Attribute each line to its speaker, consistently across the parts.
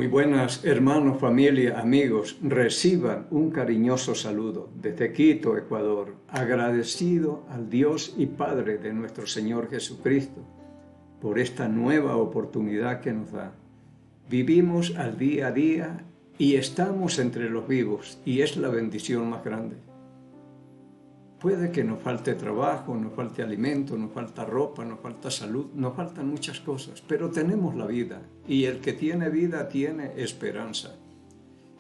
Speaker 1: Muy buenas, hermanos, familia, amigos. Reciban un cariñoso saludo desde Quito, Ecuador, agradecido al Dios y Padre de nuestro Señor Jesucristo por esta nueva oportunidad que nos da. Vivimos al día a día y estamos entre los vivos, y es la bendición más grande. Puede que nos falte trabajo, nos falte alimento, nos falta ropa, nos falta salud, nos faltan muchas cosas, pero tenemos la vida, y el que tiene vida tiene esperanza.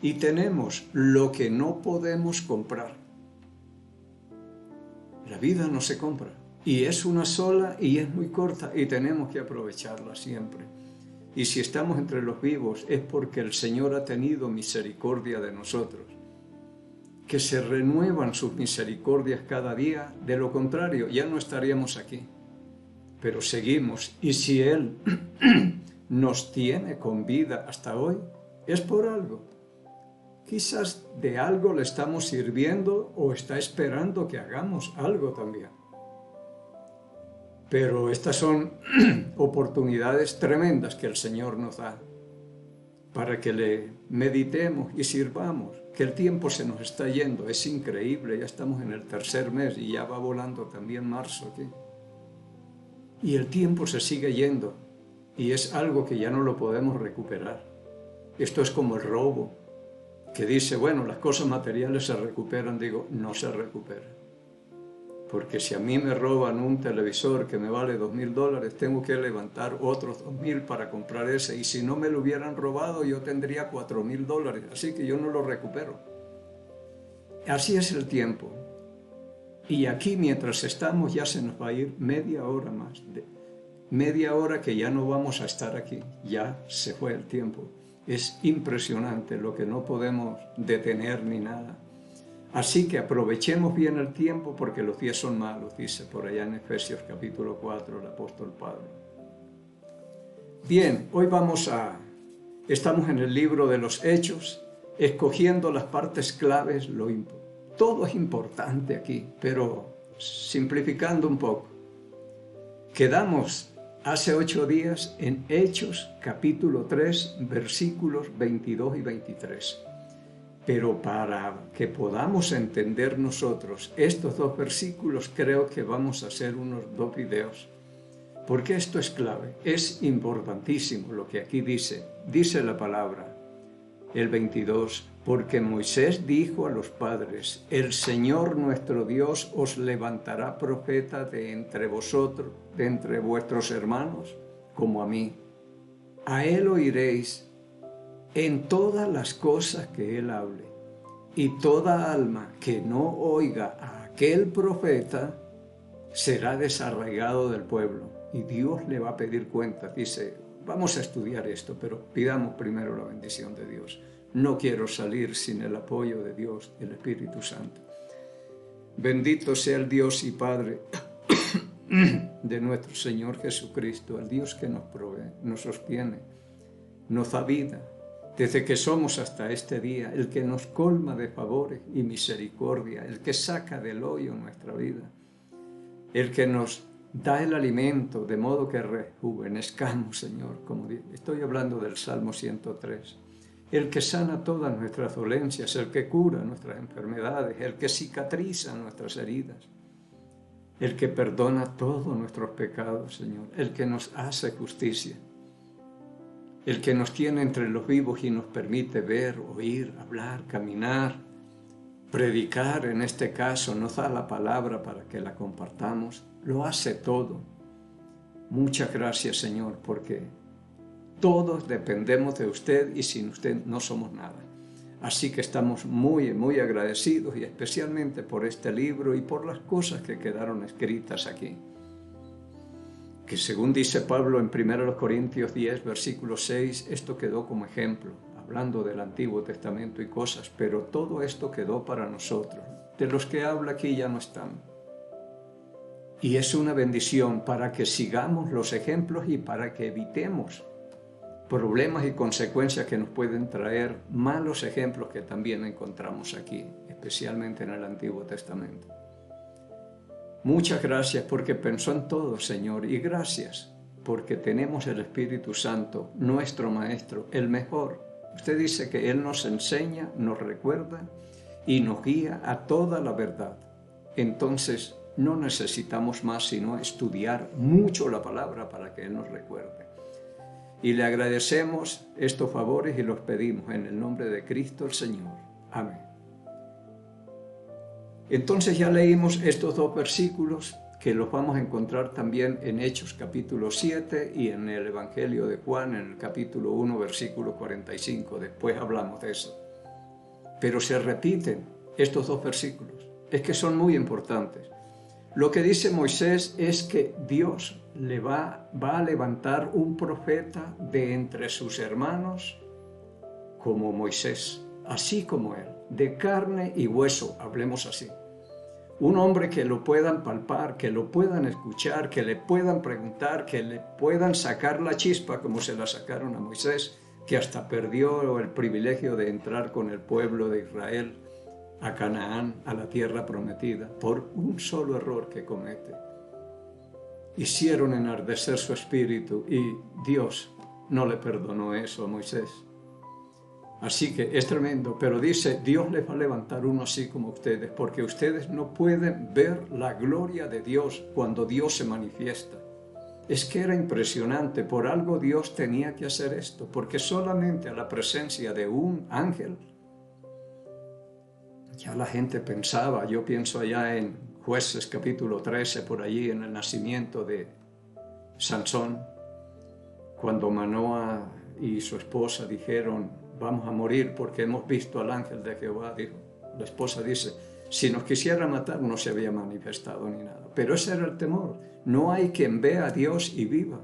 Speaker 1: Y tenemos lo que no podemos comprar. La vida no se compra, y es una sola y es muy corta, y tenemos que aprovecharla siempre. Y si estamos entre los vivos es porque el Señor ha tenido misericordia de nosotros, que se renuevan sus misericordias cada día. De lo contrario, ya no estaríamos aquí. Pero seguimos, y si Él nos tiene con vida hasta hoy, es por algo. Quizás de algo le estamos sirviendo o está esperando que hagamos algo también. Pero estas son oportunidades tremendas que el Señor nos da para que le meditemos y sirvamos, que el tiempo se nos está yendo, es increíble, ya estamos en el tercer mes y ya va volando también marzo aquí. Y el tiempo se sigue yendo y es algo que ya no lo podemos recuperar. Esto es como el robo, que dice, bueno, las cosas materiales se recuperan. Digo, no se recuperan. Porque si a mí me roban un televisor que me vale $2,000, tengo que levantar otros 2,000 para comprar ese. Y si no me lo hubieran robado, yo tendría $4,000. Así que yo no lo recupero. Así es el tiempo. Y aquí, mientras estamos, ya se nos va a ir media hora más. Media hora que ya no vamos a estar aquí. Ya se fue el tiempo. Es impresionante lo que no podemos detener ni nada. Así que aprovechemos bien el tiempo porque los días son malos, dice por allá en Efesios capítulo 4 el apóstol Pablo. Bien, hoy estamos en el libro de los Hechos, escogiendo las partes claves, todo es importante aquí, pero simplificando un poco. Quedamos hace 8 días en Hechos capítulo 3, versículos 22 y 23. Pero para que podamos entender nosotros estos 2 versículos, creo que vamos a hacer unos 2 videos. Porque esto es clave, es importantísimo lo que aquí dice. Dice la palabra, el 22, porque Moisés dijo a los padres, el Señor nuestro Dios os levantará profeta de entre vosotros, de entre vuestros hermanos, como a mí. A él oiréis en todas las cosas que él hable, y toda alma que no oiga a aquel profeta será desarraigado del pueblo, y Dios le va a pedir cuentas. Dice, vamos a estudiar esto, pero pidamos primero la bendición de Dios. No quiero salir sin el apoyo de Dios, el Espíritu Santo. Bendito sea el Dios y Padre de nuestro Señor Jesucristo, el Dios que nos provee, nos sostiene, nos da vida, desde que somos hasta este día, el que nos colma de favores y misericordia, el que saca del hoyo nuestra vida, el que nos da el alimento de modo que rejuvenezcamos, Señor, como estoy hablando del Salmo 103, el que sana todas nuestras dolencias, el que cura nuestras enfermedades, el que cicatriza nuestras heridas, el que perdona todos nuestros pecados, Señor, el que nos hace justicia, el que nos tiene entre los vivos y nos permite ver, oír, hablar, caminar, predicar, en este caso, nos da la palabra para que la compartamos, lo hace todo. Muchas gracias, Señor, porque todos dependemos de usted y sin usted no somos nada. Así que estamos muy, muy agradecidos y especialmente por este libro y por las cosas que quedaron escritas aquí. Que según dice Pablo en 1 Corintios 10, versículo 6, esto quedó como ejemplo, hablando del Antiguo Testamento y cosas, pero todo esto quedó para nosotros. De los que habla aquí ya no están. Y es una bendición para que sigamos los ejemplos y para que evitemos problemas y consecuencias que nos pueden traer malos ejemplos que también encontramos aquí, especialmente en el Antiguo Testamento. Muchas gracias porque pensó en todo, Señor, y gracias porque tenemos el Espíritu Santo, nuestro Maestro, el mejor, Usted dice que Él nos enseña, nos recuerda y nos guía a toda la verdad. Entonces, no necesitamos más sino estudiar mucho la palabra para que Él nos recuerde. Y le agradecemos estos favores y los pedimos en el nombre de Cristo el Señor. Amén. Entonces ya leímos estos dos versículos que los vamos a encontrar también en Hechos capítulo 7 y en el Evangelio de Juan en el capítulo 1 versículo 45. Después hablamos de eso. Pero se repiten estos dos versículos. Es que son muy importantes. Lo que dice Moisés es que Dios le va a levantar un profeta de entre sus hermanos como Moisés, así como él, de carne y hueso, hablemos así. Un hombre que lo puedan palpar, que lo puedan escuchar, que le puedan preguntar, que le puedan sacar la chispa como se la sacaron a Moisés, que hasta perdió el privilegio de entrar con el pueblo de Israel a Canaán, a la tierra prometida, por un solo error que comete. Hicieron enardecer su espíritu y Dios no le perdonó eso a Moisés. Así que es tremendo, pero dice, Dios les va a levantar uno así como ustedes, porque ustedes no pueden ver la gloria de Dios cuando Dios se manifiesta. Es que era impresionante, por algo Dios tenía que hacer esto, porque solamente a la presencia de un ángel, ya la gente pensaba, yo pienso allá en Jueces capítulo 13, por allí en el nacimiento de Sansón, cuando Manoa y su esposa dijeron, vamos a morir porque hemos visto al ángel de Jehová, dijo. La esposa dice, si nos quisiera matar no se había manifestado ni nada. Pero ese era el temor. No hay quien vea a Dios y viva.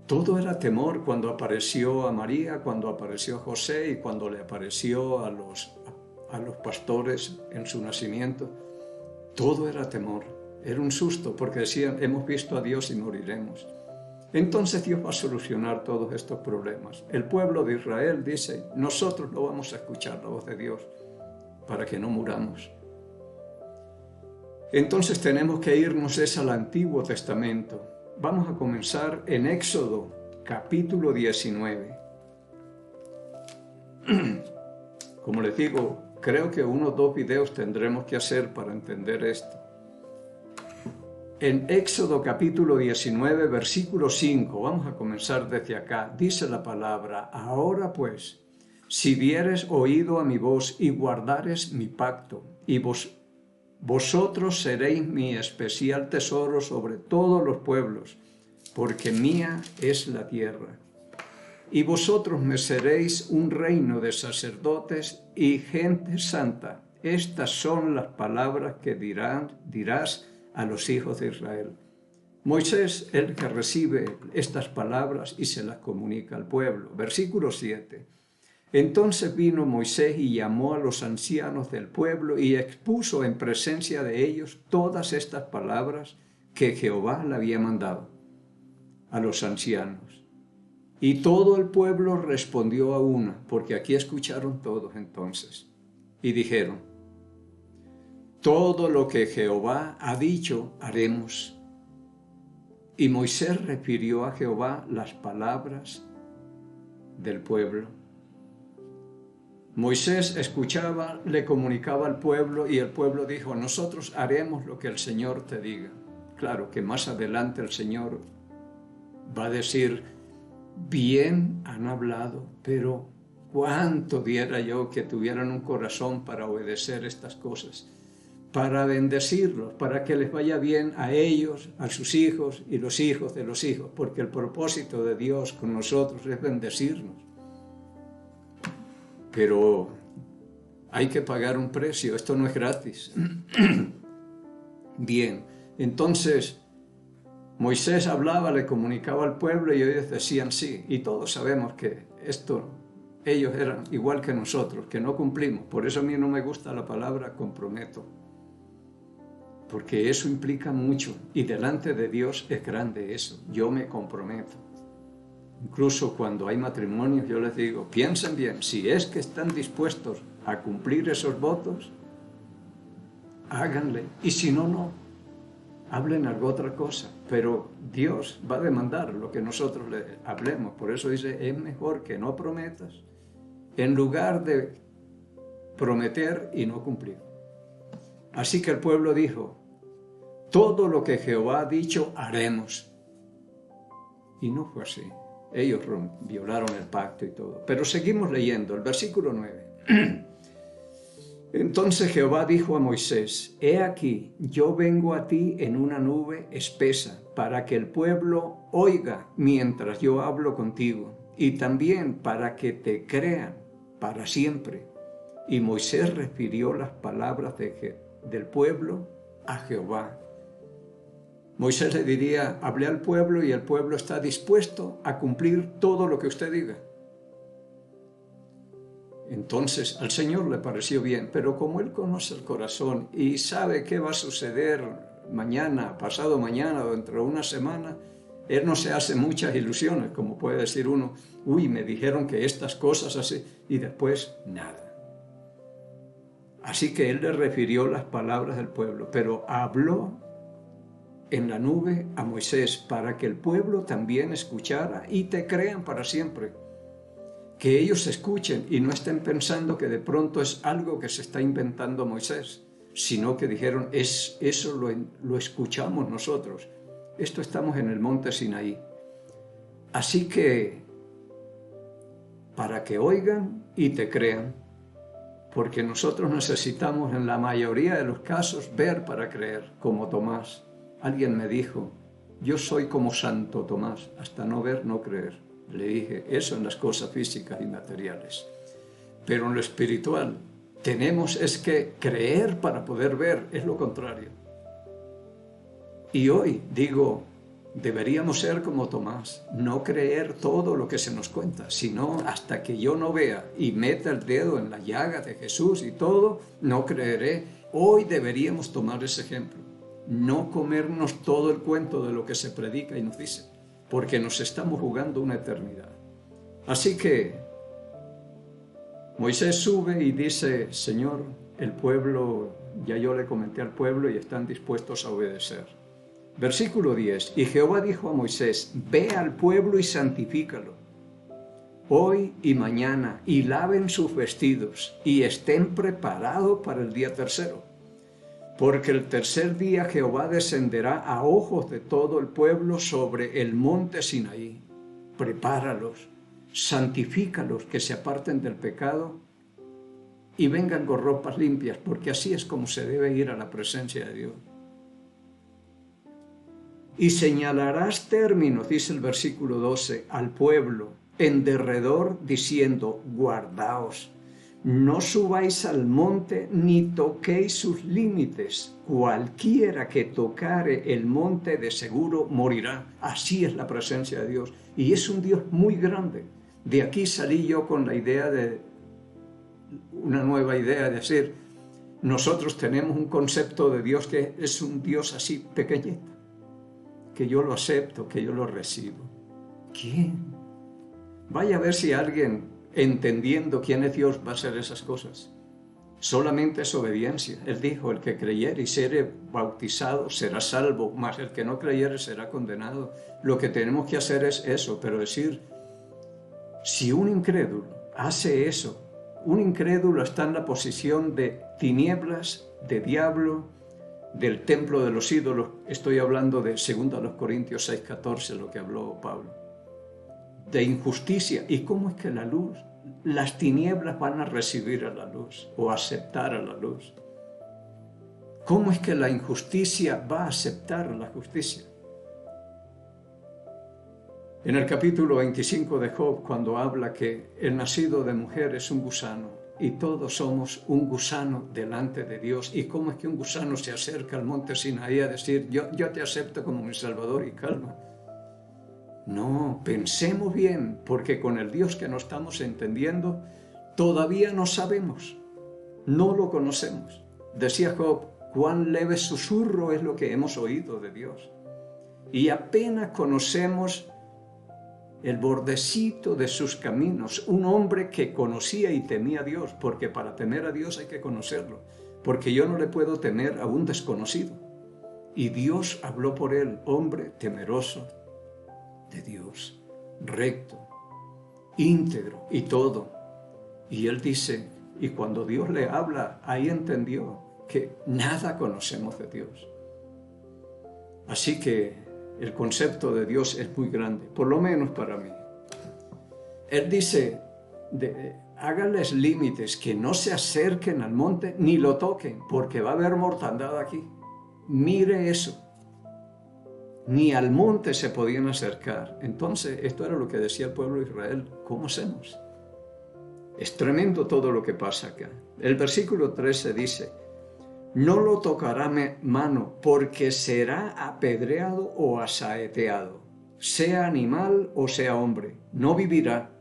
Speaker 1: Todo era temor cuando apareció a María, cuando apareció a José y cuando le apareció a los pastores en su nacimiento. Todo era temor. Era un susto porque decían, hemos visto a Dios y moriremos. Entonces Dios va a solucionar todos estos problemas. El pueblo de Israel dice, nosotros no vamos a escuchar la voz de Dios para que no muramos. Entonces tenemos que irnos al Antiguo Testamento. Vamos a comenzar en Éxodo, capítulo 19. Como les digo, creo que unos 2 videos tendremos que hacer para entender esto. En Éxodo capítulo 19, versículo 5, vamos a comenzar desde acá, dice la palabra, ahora pues, si dieres oído a mi voz y guardares mi pacto, y vosotros seréis mi especial tesoro sobre todos los pueblos, porque mía es la tierra. Y vosotros me seréis un reino de sacerdotes y gente santa. Estas son las palabras que dirás a los hijos de Israel. Moisés, el que recibe estas palabras y se las comunica al pueblo. Versículo 7. Entonces vino Moisés y llamó a los ancianos del pueblo y expuso en presencia de ellos todas estas palabras que Jehová le había mandado a los ancianos. Y todo el pueblo respondió a una, porque aquí escucharon todos entonces, y dijeron, todo lo que Jehová ha dicho, haremos. Y Moisés refirió a Jehová las palabras del pueblo. Moisés escuchaba, le comunicaba al pueblo y el pueblo dijo, nosotros haremos lo que el Señor te diga. Claro que más adelante el Señor va a decir, bien han hablado, pero cuánto diera yo que tuvieran un corazón para obedecer estas cosas, para bendecirlos, para que les vaya bien a ellos, a sus hijos y los hijos de los hijos, porque el propósito de Dios con nosotros es bendecirnos. Pero hay que pagar un precio, esto no es gratis. Bien, entonces Moisés hablaba, le comunicaba al pueblo y ellos decían sí, y todos sabemos que ellos eran igual que nosotros, que no cumplimos. Por eso a mí no me gusta la palabra comprometo, porque eso implica mucho y delante de Dios es grande eso, yo me comprometo. Incluso cuando hay matrimonios yo les digo, piensen bien, si es que están dispuestos a cumplir esos votos, háganle, y si no, no. hablen algo otra cosa, pero Dios va a demandar lo que nosotros le hablemos. Por eso dice, es mejor que no prometas, en lugar de prometer y no cumplir. Así que el pueblo dijo, todo lo que Jehová ha dicho haremos. Y no fue así. Ellos violaron el pacto y todo. Pero seguimos leyendo, el versículo 9. Entonces Jehová dijo a Moisés, he aquí, yo vengo a ti en una nube espesa, para que el pueblo oiga mientras yo hablo contigo, y también para que te crean para siempre. Y Moisés refirió las palabras del pueblo a Jehová. Moisés le diría, hablé al pueblo y el pueblo está dispuesto a cumplir todo lo que usted diga. Entonces al Señor le pareció bien, pero como Él conoce el corazón y sabe qué va a suceder mañana, pasado mañana o dentro de una semana, Él no se hace muchas ilusiones, como puede decir uno, uy, me dijeron que estas cosas así, y después nada. Así que Él le refirió las palabras del pueblo, pero habló en la nube a Moisés para que el pueblo también escuchara y te crean para siempre. Que ellos escuchen y no estén pensando que de pronto es algo que se está inventando Moisés, sino que dijeron, eso lo escuchamos nosotros. Esto estamos en el monte Sinaí. Así que, para que oigan y te crean, porque nosotros necesitamos en la mayoría de los casos ver para creer, como Tomás. Alguien me dijo, yo soy como Santo Tomás, hasta no ver, no creer. Le dije, eso en las cosas físicas y materiales. Pero en lo espiritual, tenemos es que creer para poder ver, es lo contrario. Y hoy digo, deberíamos ser como Tomás, no creer todo lo que se nos cuenta, sino hasta que yo no vea y meta el dedo en la llaga de Jesús y todo, no creeré. Hoy deberíamos tomar ese ejemplo, no comernos todo el cuento de lo que se predica y nos dice, porque nos estamos jugando una eternidad. Así que Moisés sube y dice, Señor, el pueblo, ya yo le comenté al pueblo y están dispuestos a obedecer. Versículo 10, y Jehová dijo a Moisés, ve al pueblo y santifícalo, hoy y mañana, y laven sus vestidos, y estén preparados para el día tercero. Porque el tercer día Jehová descenderá a ojos de todo el pueblo sobre el monte Sinaí. Prepáralos, santifícalos, que se aparten del pecado y vengan con ropas limpias, porque así es como se debe ir a la presencia de Dios. Y señalarás términos, dice el versículo 12, al pueblo en derredor, diciendo, guardaos. No subáis al monte ni toquéis sus límites. Cualquiera que tocare el monte de seguro morirá. Así es la presencia de Dios. Y es un Dios muy grande. De aquí salí yo con la idea de, una nueva idea de decir, nosotros tenemos un concepto de Dios que es un Dios así pequeñito, que yo lo acepto, que yo lo recibo. ¿Quién? Vaya a ver si alguien, entendiendo quién es Dios, va a hacer esas cosas. Solamente es obediencia. Él dijo, el que creyere y seré bautizado será salvo, mas el que no creyere será condenado. Lo que tenemos que hacer es eso, pero decir, si un incrédulo hace eso, un incrédulo está en la posición de tinieblas, de diablo, del templo de los ídolos. Estoy hablando de 2 Corintios 6:14, lo que habló Pablo. De injusticia. ¿Y cómo es que la luz, las tinieblas van a recibir a la luz o aceptar a la luz? ¿Cómo es que la injusticia va a aceptar a la justicia? En el capítulo 25 de Job, cuando habla que el nacido de mujer es un gusano y todos somos un gusano delante de Dios, y cómo es que un gusano se acerca al monte Sinaí a decir, yo te acepto como mi Salvador y calma. No, pensemos bien, porque con el Dios que no estamos entendiendo, todavía no sabemos, no lo conocemos. Decía Job, cuán leve susurro es lo que hemos oído de Dios. Y apenas conocemos el bordecito de sus caminos. Un hombre que conocía y temía a Dios, porque para temer a Dios hay que conocerlo, porque yo no le puedo temer a un desconocido. Y Dios habló por él, hombre temeroso de Dios, recto, íntegro y todo. Y él dice, y cuando Dios le habla, ahí entendió que nada conocemos de Dios. Así que el concepto de Dios es muy grande, por lo menos para mí. Él dice, háganles límites, que no se acerquen al monte ni lo toquen, porque va a haber mortandad aquí. Mire eso. Ni al monte se podían acercar. Entonces, esto era lo que decía el pueblo de Israel. ¿Cómo hacemos? Es tremendo todo lo que pasa acá. El versículo 13 dice, no lo tocará mano, porque será apedreado o asaeteado, sea animal o sea hombre, no vivirá.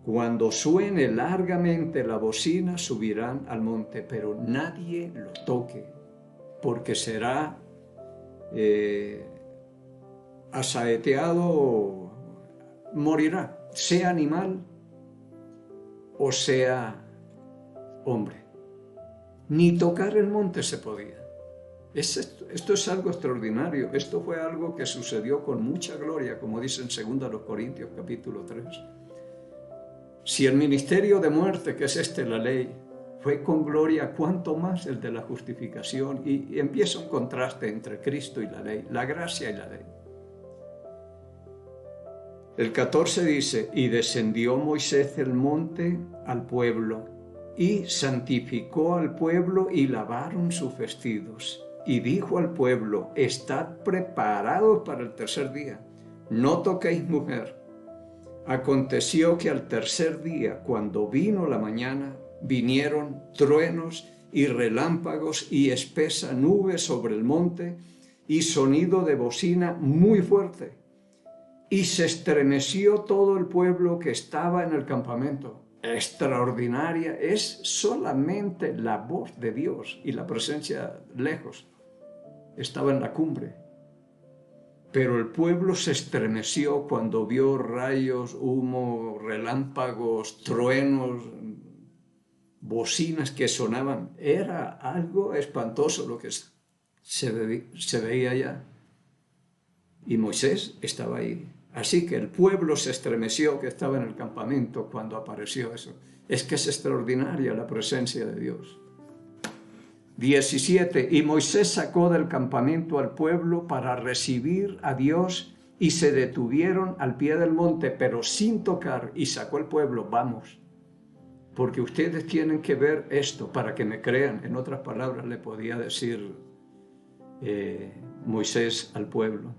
Speaker 1: Cuando suene largamente la bocina, subirán al monte, pero nadie lo toque, porque será asaeteado o morirá, sea animal o sea hombre. Ni tocar el monte se podía. Esto es algo extraordinario. Esto fue algo que sucedió con mucha gloria, como dice en 2 Corintios capítulo 3. Si el ministerio de muerte, que es la ley, fue con gloria, ¿cuánto más el de la justificación? Y empieza un contraste entre Cristo y la ley, la gracia y la ley. El 14 dice, y descendió Moisés del monte al pueblo, y santificó al pueblo y lavaron sus vestidos. Y dijo al pueblo, estad preparados para el tercer día, no toquéis mujer. Aconteció que al tercer día, cuando vino la mañana, vinieron truenos y relámpagos y espesa nube sobre el monte y sonido de bocina muy fuerte. Y se estremeció todo el pueblo que estaba en el campamento. Extraordinaria es solamente la voz de Dios y la presencia lejos. Estaba en la cumbre. Pero el pueblo se estremeció cuando vio rayos, humo, relámpagos, truenos, bocinas que sonaban. Era algo espantoso lo que se veía allá. Y Moisés estaba ahí. Así que el pueblo se estremeció que estaba en el campamento cuando apareció eso. Es que es extraordinaria la presencia de Dios. 17. Y Moisés sacó del campamento al pueblo para recibir a Dios y se detuvieron al pie del monte, pero sin tocar, y sacó el pueblo, vamos, porque ustedes tienen que ver esto para que me crean. En otras palabras le podía decir Moisés al pueblo.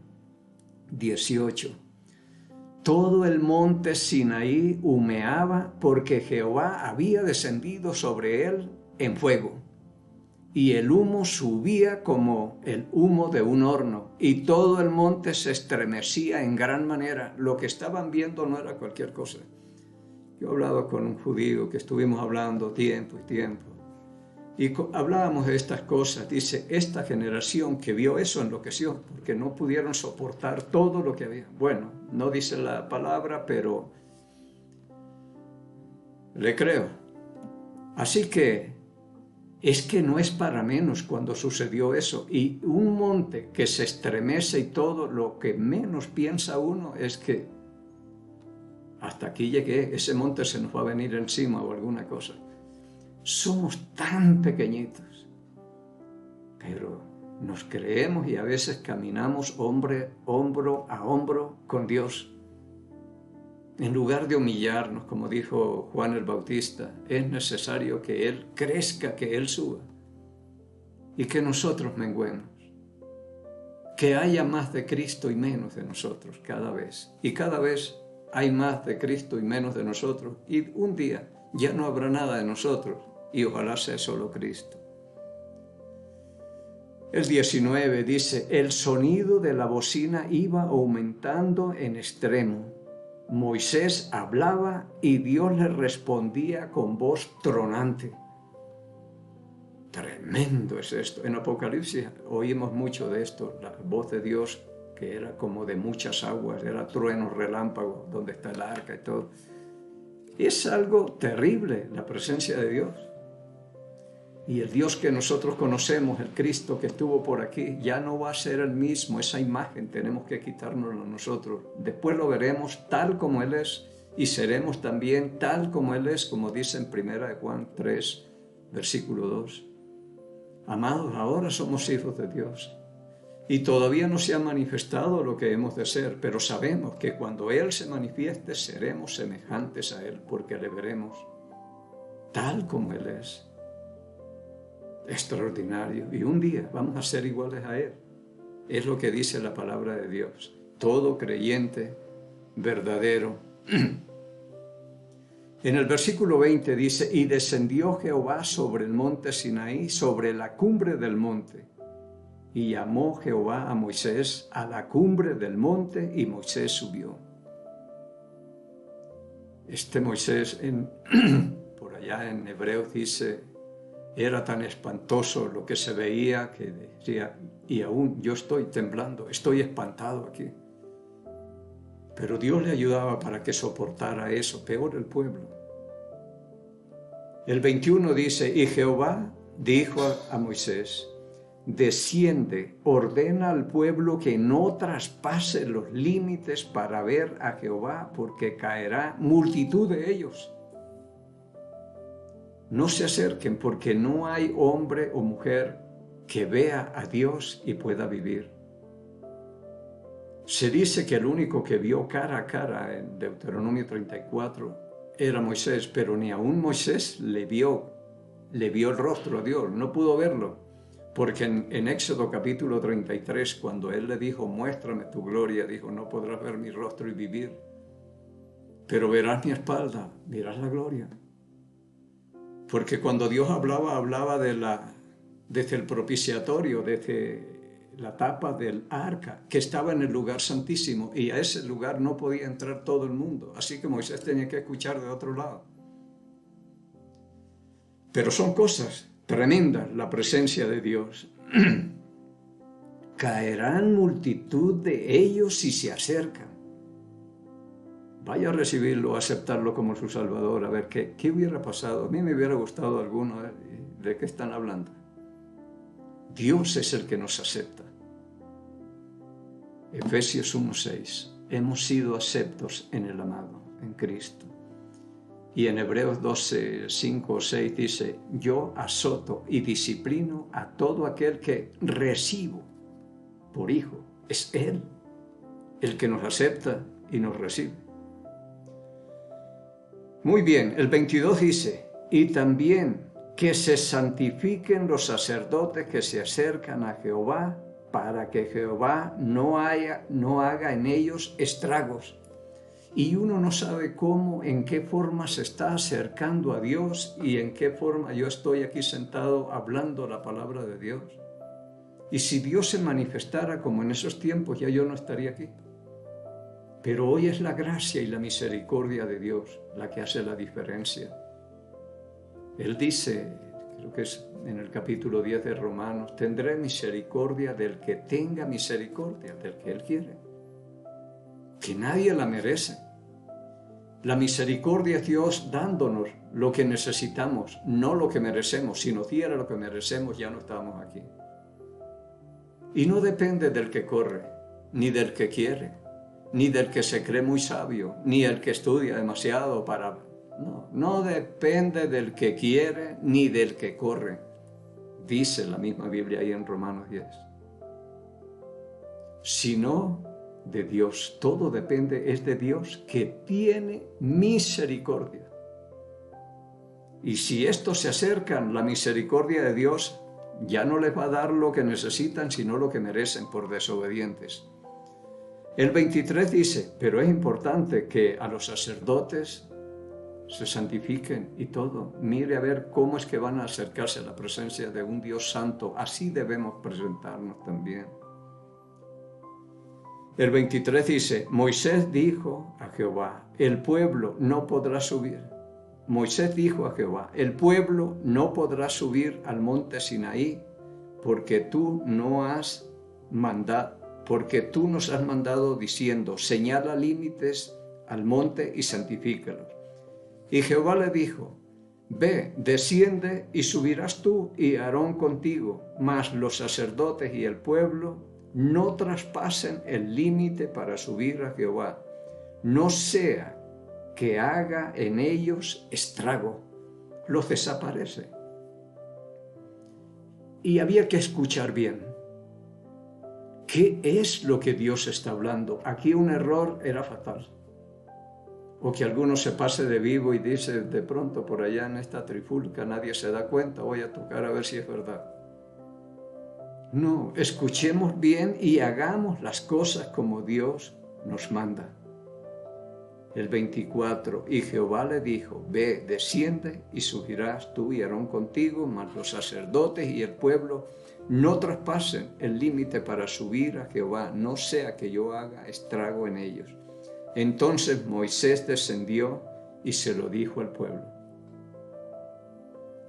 Speaker 1: 18. Todo el monte Sinaí humeaba porque Jehová había descendido sobre él en fuego, y el humo subía como el humo de un horno, y todo el monte se estremecía en gran manera. Lo que estaban viendo no era cualquier cosa. Yo hablaba con un judío que estuvimos hablando tiempo y tiempo, y hablábamos de estas cosas. Dice, esta generación que vio eso enloqueció, porque no pudieron soportar todo lo que había. Bueno, no dice la palabra, pero le creo. Así que es que no es para menos cuando sucedió eso. Y un monte que se estremece y todo, lo que menos piensa uno es que hasta aquí llegué, ese monte se nos va a venir encima o alguna cosa. Somos tan pequeñitos, pero nos creemos y a veces caminamos hombro a hombro con Dios. En lugar de humillarnos, como dijo Juan el Bautista, es necesario que Él crezca, que Él suba y que nosotros menguemos. Que haya más de Cristo y menos de nosotros cada vez. Y cada vez hay más de Cristo y menos de nosotros. Y un día ya no habrá nada de nosotros y ojalá sea solo Cristo. El 19 dice, el sonido de la bocina iba aumentando en extremo. Moisés hablaba y Dios le respondía con voz tronante. Tremendo es esto. En Apocalipsis oímos mucho de esto, la voz de Dios que era como de muchas aguas, era truenos, relámpagos, donde está el arca y todo. Es algo terrible la presencia de Dios. Y el Dios que nosotros conocemos, el Cristo que estuvo por aquí, ya no va a ser el mismo. Esa imagen tenemos que quitárnosla nosotros. Después lo veremos tal como Él es y seremos también tal como Él es, como dice en 1 Juan 3, versículo 2. Amados, ahora somos hijos de Dios y todavía no se ha manifestado lo que hemos de ser, pero sabemos que cuando Él se manifieste seremos semejantes a Él porque le veremos tal como Él es. Extraordinario. Y un día vamos a ser iguales a Él. Es lo que dice la palabra de Dios. Todo creyente verdadero. En el versículo 20 dice, y descendió Jehová sobre el monte Sinaí, sobre la cumbre del monte. Y llamó Jehová a Moisés a la cumbre del monte, y Moisés subió. Este Moisés, por allá en Hebreos dice, era tan espantoso lo que se veía que decía, y aún yo estoy temblando, estoy espantado aquí. Pero Dios le ayudaba para que soportara eso, peor el pueblo. El 21 dice, y Jehová dijo a Moisés, desciende, ordena al pueblo que no traspase los límites para ver a Jehová, porque caerá multitud de ellos. No se acerquen porque no hay hombre o mujer que vea a Dios y pueda vivir. Se dice que el único que vio cara a cara en Deuteronomio 34 era Moisés, pero ni aún Moisés le vio el rostro a Dios, no pudo verlo, porque en Éxodo capítulo 33, cuando él le dijo, muéstrame tu gloria, dijo, no podrás ver mi rostro y vivir, pero verás mi espalda, verás la gloria. Porque cuando Dios hablaba desde el propiciatorio, desde la tapa del arca, que estaba en el lugar santísimo, y a ese lugar no podía entrar todo el mundo, así que Moisés tenía que escuchar de otro lado. Pero son cosas tremendas la presencia de Dios. Caerán multitud de ellos si se acercan. Vaya a recibirlo, a aceptarlo como su Salvador, a ver qué hubiera pasado. A mí me hubiera gustado alguno. ¿De qué están hablando? Dios es el que nos acepta. Efesios 1:6. Hemos sido aceptos en el amado, en Cristo. Y en Hebreos 12:5 o 6 dice, yo azoto y disciplino a todo aquel que recibo por hijo. Es Él el que nos acepta y nos recibe. Muy bien, el 22 dice, y también que se santifiquen los sacerdotes que se acercan a Jehová, para que Jehová no haga en ellos estragos. Y uno no sabe cómo, en qué forma se está acercando a Dios y en qué forma yo estoy aquí sentado hablando la palabra de Dios. Y si Dios se manifestara como en esos tiempos, ya yo no estaría aquí. Pero hoy es la gracia y la misericordia de Dios la que hace la diferencia. Él dice, creo que es en el capítulo 10 de Romanos, tendré misericordia del que tenga misericordia, del que Él quiere. Que nadie la merece. La misericordia es Dios dándonos lo que necesitamos, no lo que merecemos. Si nos diera lo que merecemos, ya no estábamos aquí. Y no depende del que corre, ni del que quiere, ni del que se cree muy sabio, ni el que estudia demasiado para... No depende del que quiere, ni del que corre. Dice la misma Biblia ahí en Romanos 10. Sino de Dios. Todo depende, es de Dios que tiene misericordia. Y si estos se acercan, la misericordia de Dios ya no les va a dar lo que necesitan, sino lo que merecen por desobedientes. El 23 dice, pero es importante que a los sacerdotes se santifiquen y todo. Mire a ver cómo es que van a acercarse a la presencia de un Dios santo. Así debemos presentarnos también. El 23 dice, Moisés dijo a Jehová, el pueblo no podrá subir. Moisés dijo a Jehová, el pueblo no podrá subir al monte Sinaí, porque tú nos has mandado diciendo, señala límites al monte y santifícalos. Y Jehová le dijo, ve, desciende y subirás tú y Aarón contigo, mas los sacerdotes y el pueblo no traspasen el límite para subir a Jehová, no sea que haga en ellos estrago, los desaparece. Y había que escuchar bien. ¿Qué es lo que Dios está hablando? Aquí un error era fatal. O que alguno se pase de vivo y dice de pronto por allá en esta trifulca nadie se da cuenta, voy a tocar a ver si es verdad. No, escuchemos bien y hagamos las cosas como Dios nos manda. El 24, y Jehová le dijo, ve, desciende y subirás tú y Aarón contigo, mas los sacerdotes y el pueblo no traspasen el límite para subir a Jehová, no sea que yo haga estrago en ellos. Entonces Moisés descendió y se lo dijo al pueblo.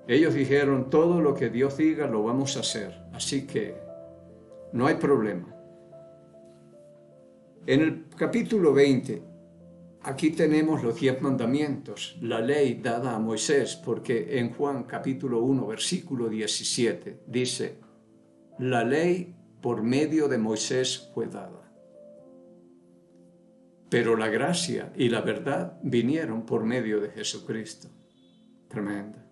Speaker 1: Ellos dijeron, todo lo que Dios diga lo vamos a hacer, así que no hay problema. En el capítulo 20, aquí tenemos los 10 mandamientos, la ley dada a Moisés, porque en Juan capítulo 1, versículo 17, dice, la ley por medio de Moisés fue dada. Pero la gracia y la verdad vinieron por medio de Jesucristo. Tremenda.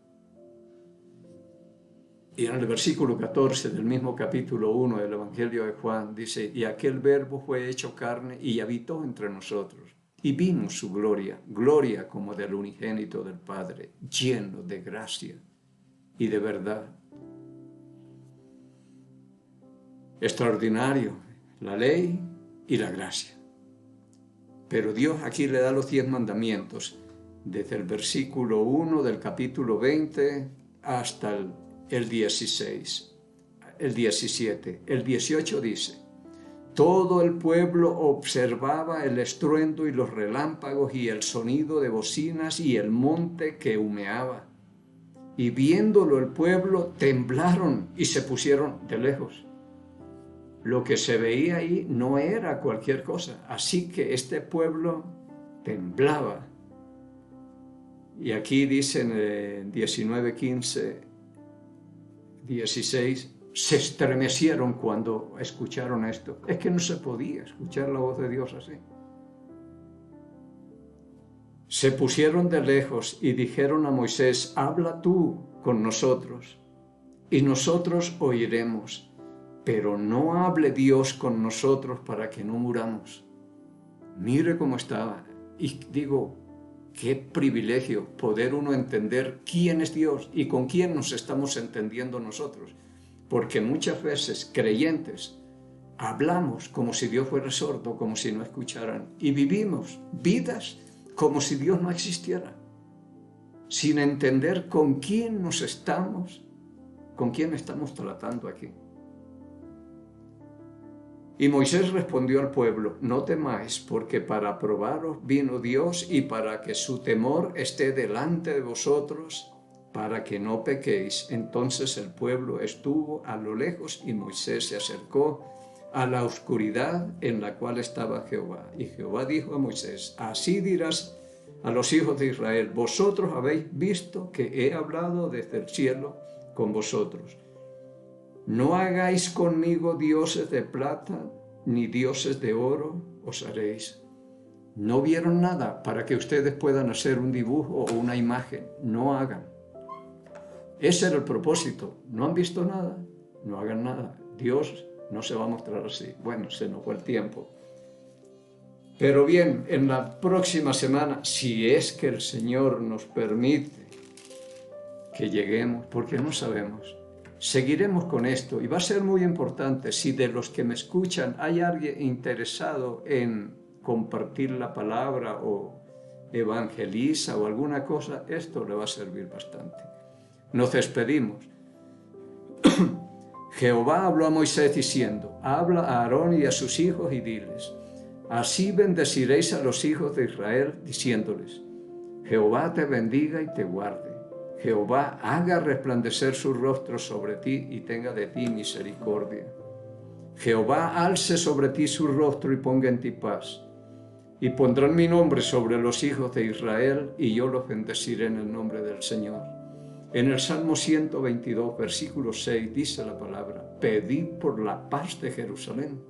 Speaker 1: Y en el versículo 14 del mismo capítulo 1 del Evangelio de Juan dice, y aquel verbo fue hecho carne y habitó entre nosotros. Y vimos su gloria, gloria como del unigénito del Padre, lleno de gracia y de verdad. Extraordinario, la ley y la gracia. Pero Dios aquí le da los 10 mandamientos, desde el versículo 1 del capítulo 20 hasta el 16, el 17. El 18 dice, todo el pueblo observaba el estruendo y los relámpagos y el sonido de bocinas y el monte que humeaba. Y viéndolo el pueblo temblaron y se pusieron de lejos. Lo que se veía ahí no era cualquier cosa, así que este pueblo temblaba. Y aquí dicen en 19, 15, 16, se estremecieron cuando escucharon esto. Es que no se podía escuchar la voz de Dios así. Se pusieron de lejos y dijeron a Moisés, habla tú con nosotros y nosotros oiremos. Pero no hable Dios con nosotros para que no muramos. Mire cómo estaba. Y digo, qué privilegio poder uno entender quién es Dios y con quién nos estamos entendiendo nosotros. Porque muchas veces, creyentes, hablamos como si Dios fuera sordo, como si no escucharan. Y vivimos vidas como si Dios no existiera. Sin entender con quién estamos tratando aquí. Y Moisés respondió al pueblo, no temáis, porque para probaros vino Dios y para que su temor esté delante de vosotros, para que no pequéis. Entonces el pueblo estuvo a lo lejos y Moisés se acercó a la oscuridad en la cual estaba Jehová. Y Jehová dijo a Moisés, así dirás a los hijos de Israel, vosotros habéis visto que he hablado desde el cielo con vosotros. No hagáis conmigo dioses de plata, ni dioses de oro os haréis. No vieron nada para que ustedes puedan hacer un dibujo o una imagen. No hagan. Ese era el propósito. No han visto nada, no hagan nada. Dios no se va a mostrar así. Bueno, se nos fue el tiempo. Pero bien, en la próxima semana, si es que el Señor nos permite que lleguemos, porque no sabemos, seguiremos con esto y va a ser muy importante. Si de los que me escuchan hay alguien interesado en compartir la palabra o evangeliza o alguna cosa, esto le va a servir bastante. Nos despedimos. Jehová habló a Moisés diciendo, habla a Aarón y a sus hijos y diles, así bendeciréis a los hijos de Israel diciéndoles, Jehová te bendiga y te guarde. Jehová haga resplandecer su rostro sobre ti y tenga de ti misericordia. Jehová alce sobre ti su rostro y ponga en ti paz. Y pondrán mi nombre sobre los hijos de Israel y yo los bendeciré en el nombre del Señor. En el Salmo 122, versículo 6, dice la palabra: pedid por la paz de Jerusalén,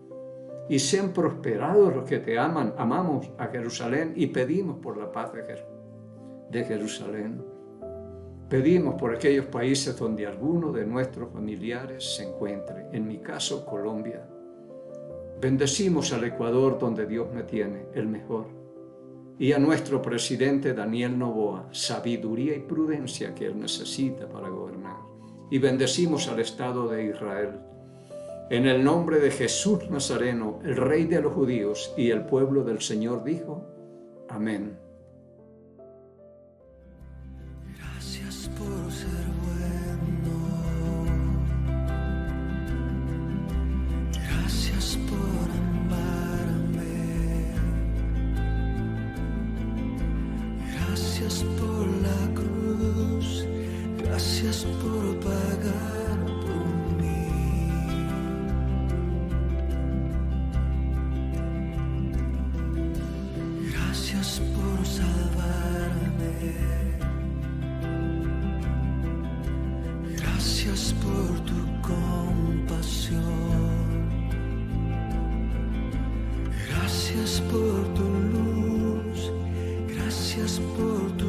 Speaker 1: y sean prosperados los que te aman. Amamos a Jerusalén y pedimos por la paz de Jerusalén. Pedimos por aquellos países donde alguno de nuestros familiares se encuentre, en mi caso Colombia. Bendecimos al Ecuador, donde Dios me tiene, el mejor, y a nuestro presidente Daniel Noboa, sabiduría y prudencia que él necesita para gobernar. Y bendecimos al Estado de Israel. En el nombre de Jesús Nazareno, el Rey de los judíos, y el pueblo del Señor dijo: amén.
Speaker 2: Gracias por ser bueno. Gracias por amarme. Gracias por la cruz. Gracias por pagar por mí. Gracias por salvarme. Gracias por tu compasión. Gracias por tu luz. Gracias por tu